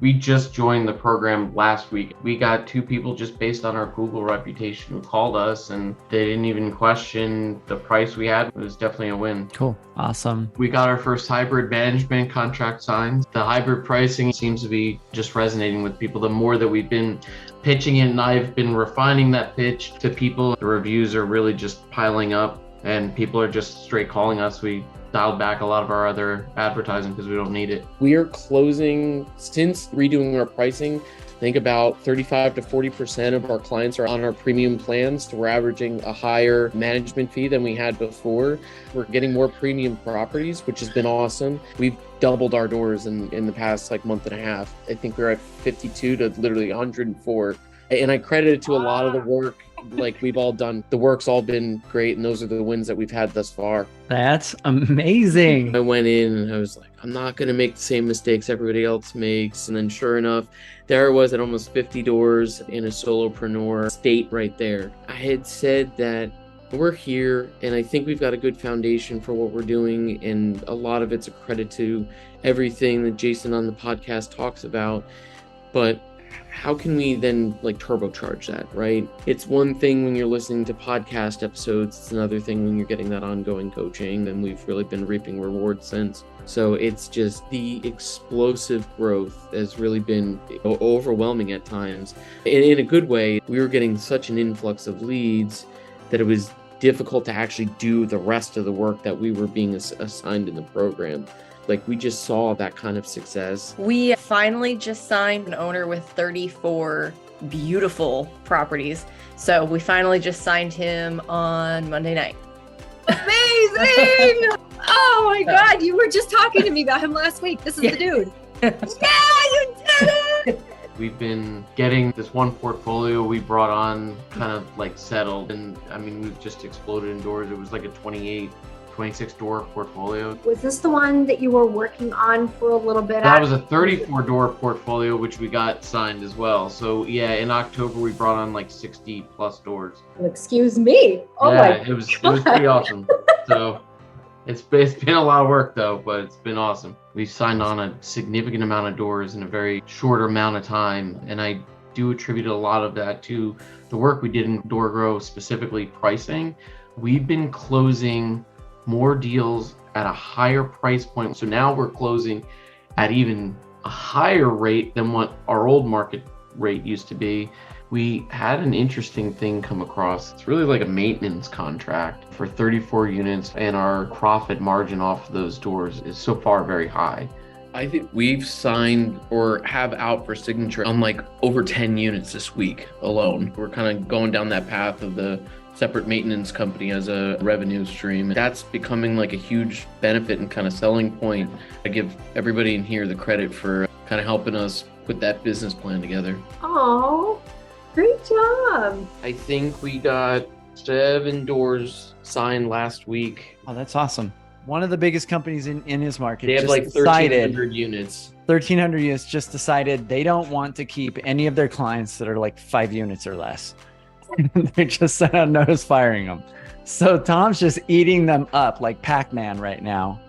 We just joined the program last week. We got 2 people just based on our Google reputation who called us, and they didn't even question the price we had. It was definitely a win. Cool. Awesome. We got our first hybrid management contract signed. The hybrid pricing seems to be just resonating with people. The more that we've been pitching it, and I've been refining that pitch to people, the reviews are really just piling up and people are just straight calling us. We dialed back a lot of our other advertising because we don't need it. We are closing, since redoing our pricing, I think about 35 to 40% of our clients are on our premium plans. So we're averaging a higher management fee than we had before. We're getting more premium properties, which has been awesome. We've doubled our doors in the past month and a half. I think we're at 52 to literally 104. And I credit it to a lot of the work we've all done. The work's all been great, and those are the wins that we've had thus far. That's amazing. I went in and I was like, I'm not going to make the same mistakes everybody else makes. And then sure enough, there I was at almost 50 doors in a solopreneur state right there. I had said that we're here, and I think we've got a good foundation for what we're doing. And a lot of it's a credit to everything that Jason on the podcast talks about. But how can we then turbocharge that, right? It's one thing when you're listening to podcast episodes. It's another thing when you're getting that ongoing coaching, and we've really been reaping rewards since. So it's just the explosive growth has really been overwhelming at times. In a good way, we were getting such an influx of leads that it was difficult to actually do the rest of the work that we were being assigned in the program. We just saw that kind of success. We finally just signed an owner with 34 beautiful properties. So we finally just signed him on Monday night. Amazing! Oh my God, you were just talking to me about him last week. This is the dude. Yeah, you did it! We've been getting this one portfolio we brought on kind of settled. And I mean, we've just exploded in doors. It was like a 26 door portfolio. Was this the one that you were working on for a little bit? That was a 34 door portfolio, which we got signed as well. So yeah, in October we brought on 60 plus doors. Excuse me. Oh yeah, my it was pretty awesome. So it's been a lot of work though, but it's been awesome. We've signed on a significant amount of doors in a very short amount of time, and I do attribute a lot of that to the work we did in DoorGrow, specifically pricing. We've been closing more deals at a higher price point. So now we're closing at even a higher rate than what our old market rate used to be. We had an interesting thing come across. It's really like a maintenance contract for 34 units, and our profit margin off of those doors is so far very high. I think we've signed or have out for signature on over 10 units this week alone. We're kind of going down that path of the separate maintenance company as a revenue stream. That's becoming a huge benefit and kind of selling point. I give everybody in here the credit for kind of helping us put that business plan together. Oh, great job. I think we got 7 doors signed last week. Oh, that's awesome. One of the biggest companies in his market. They have 1,300 units. 1,300 units just decided they don't want to keep any of their clients that are 5 units or less. They just sent out a notice firing them. So Tom's just eating them up like Pac-Man right now.